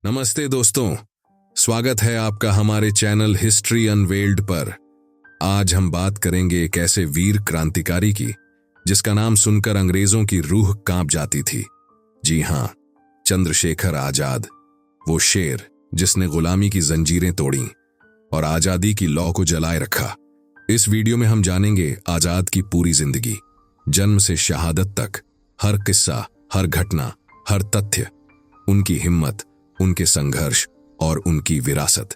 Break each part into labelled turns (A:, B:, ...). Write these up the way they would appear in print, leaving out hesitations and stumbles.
A: नमस्ते दोस्तों, स्वागत है आपका हमारे चैनल हिस्ट्री अनवेल्ड पर। आज हम बात करेंगे एक ऐसे वीर क्रांतिकारी की जिसका नाम सुनकर अंग्रेजों की रूह कांप जाती थी। जी हां, चंद्रशेखर आजाद, वो शेर जिसने गुलामी की जंजीरें तोड़ी और आजादी की लौ को जलाए रखा। इस वीडियो में हम जानेंगे आजाद की पूरी जिंदगी, जन्म से शहादत तक, हर किस्सा, हर घटना, हर तथ्य, उनकी हिम्मत, उनके संघर्ष और उनकी विरासत।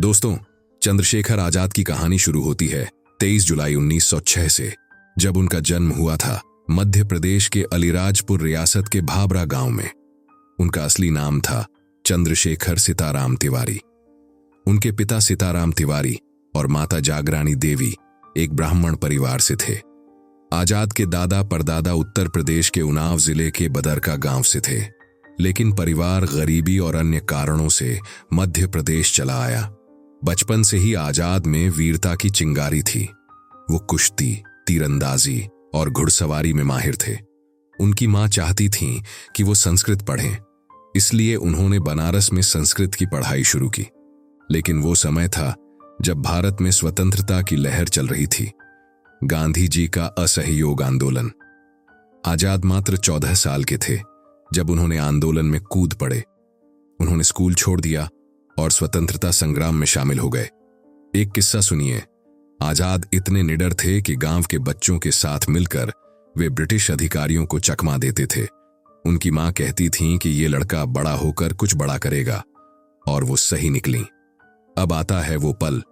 A: दोस्तों, चंद्रशेखर आजाद की कहानी शुरू होती है 23 जुलाई 1906 से, जब उनका जन्म हुआ था मध्य प्रदेश के अलीराजपुर रियासत के भाबरा गांव में। उनका असली नाम था चंद्रशेखर सीताराम तिवारी। उनके पिता सीताराम तिवारी और माता जागरानी देवी एक ब्राह्मण परिवार से थे। आजाद के दादा परदादा उत्तर प्रदेश के उन्नाव जिले के बदरका गांव से थे, लेकिन परिवार गरीबी और अन्य कारणों से मध्य प्रदेश चला आया। बचपन से ही आजाद में वीरता की चिंगारी थी। वो कुश्ती, तीरंदाजी और घुड़सवारी में माहिर थे। उनकी मां चाहती थीं कि वो संस्कृत पढ़ें, इसलिए उन्होंने बनारस में संस्कृत की पढ़ाई शुरू की। लेकिन वो समय था जब भारत में स्वतंत्रता की लहर चल रही थी, गांधी जी का असहयोग आंदोलन। आजाद मात्र 14 साल के थे जब उन्होंने आंदोलन में कूद पड़े। उन्होंने स्कूल छोड़ दिया और स्वतंत्रता संग्राम में शामिल हो गए। एक किस्सा सुनिए। आजाद इतने निडर थे कि गांव के बच्चों के साथ मिलकर वे ब्रिटिश अधिकारियों को चकमा देते थे। उनकी मां कहती थीं कि ये लड़का बड़ा होकर कुछ बड़ा करेगा, और वो सही निकली। अब आता है वो पल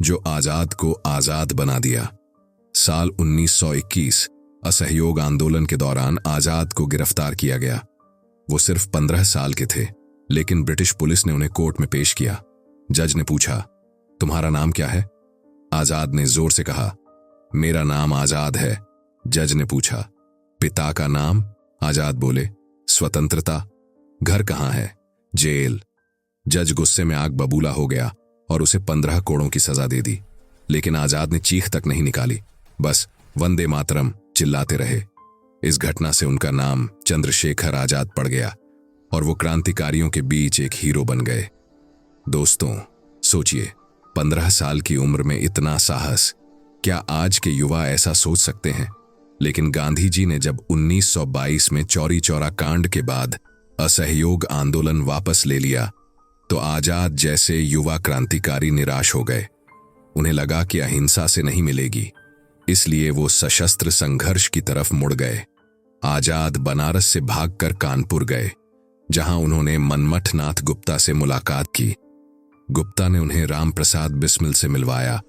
A: जो आजाद को आजाद बना दिया। साल 1921 असहयोग आंदोलन के दौरान आजाद को गिरफ्तार किया गया। वो सिर्फ 15 साल के थे, लेकिन ब्रिटिश पुलिस ने उन्हें कोर्ट में पेश किया। जज ने पूछा, तुम्हारा नाम क्या है? आजाद ने जोर से कहा, मेरा नाम आजाद है। जज ने पूछा, पिता का नाम? आजाद बोले, स्वतंत्रता। घर कहाँ है? जेल। जज गुस्से में आग बबूला हो गया और उसे 15 कोड़ों की सजा दे दी। लेकिन आजाद ने चीख तक नहीं निकाली, बस वंदे मातरम चिल्लाते रहे। इस घटना से उनका नाम चंद्रशेखर आजाद पड़ गया और वो क्रांतिकारियों के बीच एक हीरो बन गए। दोस्तों, सोचिए, 15 साल की उम्र में इतना साहस, क्या आज के युवा ऐसा सोच सकते हैं? लेकिन गांधी जी ने जब 1922 में चौरी चौरा कांड के बाद असहयोग आंदोलन वापस ले लिया, तो आजाद जैसे युवा क्रांतिकारी निराश हो गए। उन्हें लगा कि अहिंसा से नहीं मिलेगी, इसलिए वो सशस्त्र संघर्ष की तरफ मुड़ गए। आजाद बनारस से भागकर कानपुर गए, जहां उन्होंने मनमथ नाथ गुप्ता से मुलाकात की। गुप्ता ने उन्हें राम प्रसाद बिस्मिल से मिलवाया,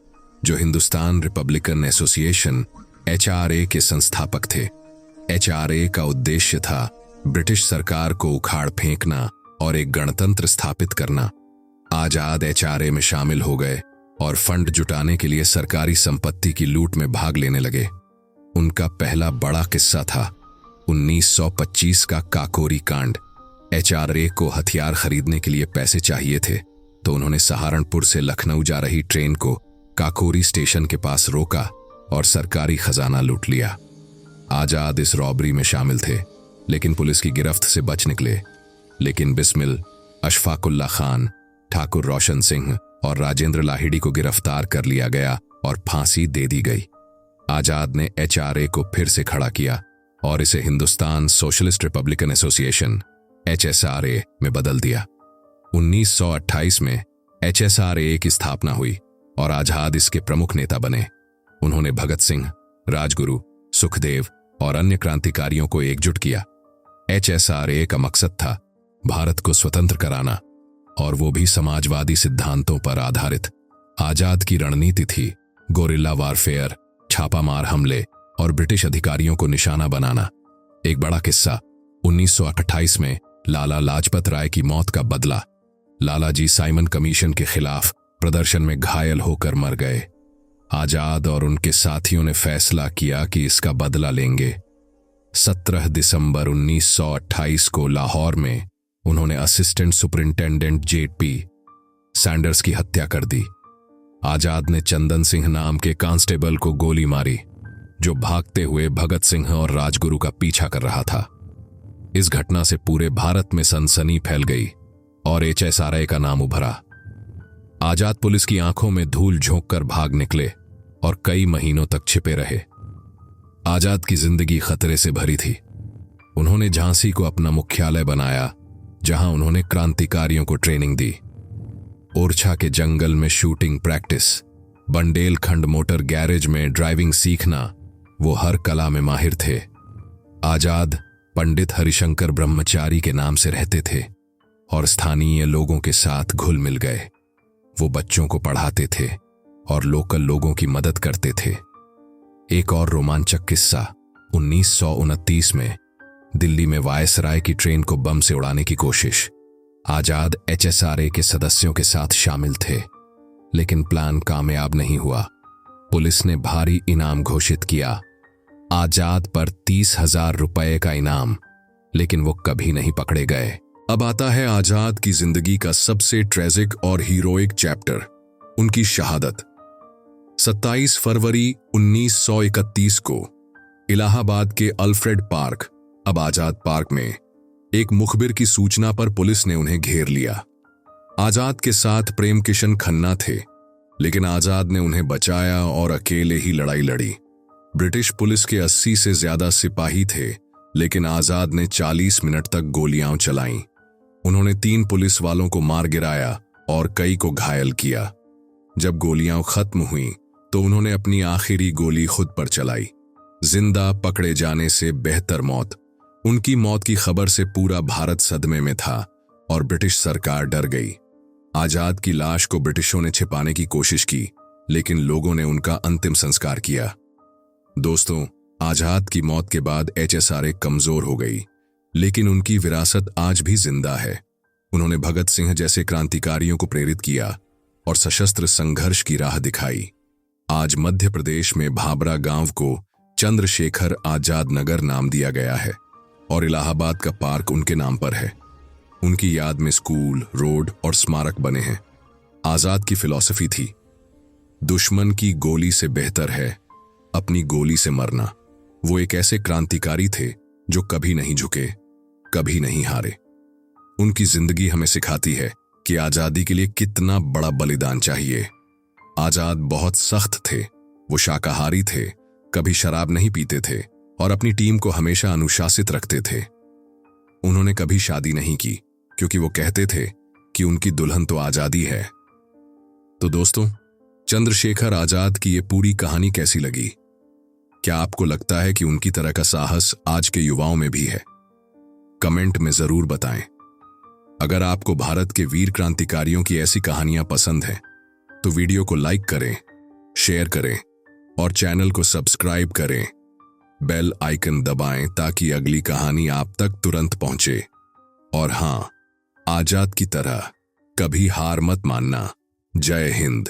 A: जो हिंदुस्तान रिपब्लिकन एसोसिएशन HRA के संस्थापक थे। HRA का उद्देश्य था ब्रिटिश सरकार को उखाड़ फेंकना और एक गणतंत्र स्थापित करना। आजाद HRA में शामिल हो गए और फंड जुटाने के लिए सरकारी संपत्ति की लूट में भाग लेने लगे। उनका पहला बड़ा किस्सा था 1925 का काकोरी कांड। HRA को हथियार खरीदने के लिए पैसे चाहिए थे, तो उन्होंने सहारनपुर से लखनऊ जा रही ट्रेन को काकोरी स्टेशन के पास रोका और सरकारी खजाना लूट लिया। आजाद इस रॉबरी में शामिल थे, लेकिन पुलिस की गिरफ्त से बच निकले। लेकिन बिस्मिल, अशफाकुल्ला खान, ठाकुर रोशन सिंह और राजेंद्र लाहिड़ी को गिरफ्तार कर लिया गया और फांसी दे दी गई। आजाद ने HRA को फिर से खड़ा किया और इसे Hindustan socialist Republican association HSRA में बदल दिया। 1928 में HSRA की स्थापना हुई और आजाद इसके प्रमुख नेता बने। उन्होंने भगत सिंह, राजगुरु, सुखदेव और अन्य क्रांतिकारियों को एकजुट किया। HSRA का मकसद था भारत को स्वतंत्र कराना, और वो भी समाजवादी सिद्धांतों पर आधारित। आजाद की रणनीति थी गोरिल्ला वारफेयर, छापामार हमले और ब्रिटिश अधिकारियों को निशाना बनाना। एक बड़ा किस्सा, 1928 में लाला लाजपत राय की मौत का बदला। लाला जी साइमन कमीशन के खिलाफ प्रदर्शन में घायल होकर मर गए। आजाद और उनके साथियों ने फैसला किया कि इसका बदला लेंगे। 17 दिसंबर 1928 को लाहौर में उन्होंने असिस्टेंट सुपरिंटेंडेंट JP सैंडर्स की हत्या कर दी। आजाद ने चंदन सिंह नाम के कांस्टेबल को गोली मारी, जो भागते हुए भगत सिंह और राजगुरु का पीछा कर रहा था। इस घटना से पूरे भारत में सनसनी फैल गई। और HSRA का नाम उभरा। आजाद पुलिस की आंखों में धूल झोंक कर भाग निकले और कई महीनों तक छिपे रहे। आजाद की जिंदगी खतरे से भरी थी। उन्होंने झांसी को अपना मुख्यालय बनाया, जहां उन्होंने क्रांतिकारियों को ट्रेनिंग दी। ओरछा के जंगल में शूटिंग प्रैक्टिस, बंडेलखंड मोटर गैरेज में ड्राइविंग सीखना, वो हर कला में माहिर थे। आजाद पंडित हरिशंकर ब्रह्मचारी के नाम से रहते थे और स्थानीय लोगों के साथ घुल मिल गए। वो बच्चों को पढ़ाते थे और लोकल लोगों की मदद करते थे। एक और रोमांचक किस्सा, 1929 में दिल्ली में वायसराय की ट्रेन को बम से उड़ाने की कोशिश। आजाद HSRA के सदस्यों के साथ शामिल थे, लेकिन प्लान कामयाब नहीं हुआ। पुलिस ने भारी इनाम घोषित किया, आजाद पर 30,000 रुपए का इनाम, लेकिन वो कभी नहीं पकड़े गए। अब आता है आजाद की जिंदगी का सबसे ट्रेजिक और हीरोइक चैप्टर, उनकी शहादत। 27 फरवरी 1931 को इलाहाबाद के अल्फ्रेड पार्क, अब आजाद पार्क में, एक मुखबिर की सूचना पर पुलिस ने उन्हें घेर लिया। आजाद के साथ प्रेम किशन खन्ना थे, लेकिन आजाद ने उन्हें बचाया और अकेले ही लड़ाई लड़ी। ब्रिटिश पुलिस के 80 से ज्यादा सिपाही थे, लेकिन आजाद ने 40 मिनट तक गोलियां चलाईं। उन्होंने 3 पुलिस वालों को मार गिराया और कई को घायल किया। जब गोलियां खत्म हुईं, तो उन्होंने अपनी आखिरी गोली खुद पर चलाई। जिंदा पकड़े जाने से बेहतर मौत। उनकी मौत की खबर से पूरा भारत सदमे में था और ब्रिटिश सरकार डर गई। आजाद की लाश को ब्रिटिशों ने छिपाने की कोशिश की, लेकिन लोगों ने उनका अंतिम संस्कार किया। दोस्तों, आजाद की मौत के बाद HSRA कमजोर हो गई, लेकिन उनकी विरासत आज भी जिंदा है। उन्होंने भगत सिंह जैसे क्रांतिकारियों को प्रेरित किया और सशस्त्र संघर्ष की राह दिखाई। आज मध्य प्रदेश में भाबरा गांव को चंद्रशेखर आजाद नगर नाम दिया गया है और इलाहाबाद का पार्क उनके नाम पर है। उनकी याद में स्कूल, रोड और स्मारक बने हैं। आजाद की फिलॉसफी थी, दुश्मन की गोली से बेहतर है अपनी गोली से मरना। वो एक ऐसे क्रांतिकारी थे जो कभी नहीं झुके, कभी नहीं हारे। उनकी जिंदगी हमें सिखाती है कि आजादी के लिए कितना बड़ा बलिदान चाहिए। आजाद बहुत सख्त थे, वो शाकाहारी थे, कभी शराब नहीं पीते थे और अपनी टीम को हमेशा अनुशासित रखते थे। उन्होंने कभी शादी नहीं की, क्योंकि वो कहते थे कि उनकी दुल्हन तो आजादी है। तो दोस्तों, चंद्रशेखर आजाद की ये पूरी कहानी कैसी लगी? क्या आपको लगता है कि उनकी तरह का साहस आज के युवाओं में भी है? कमेंट में जरूर बताएं। अगर आपको भारत के वीर क्रांतिकारियों की ऐसी कहानियां पसंद हैं, तो वीडियो को लाइक करें, शेयर करें और चैनल को सब्सक्राइब करें। बेल आइकन दबाएं ताकि अगली कहानी आप तक तुरंत पहुंचे। और हां, आजाद की तरह कभी हार मत मानना। जय हिंद।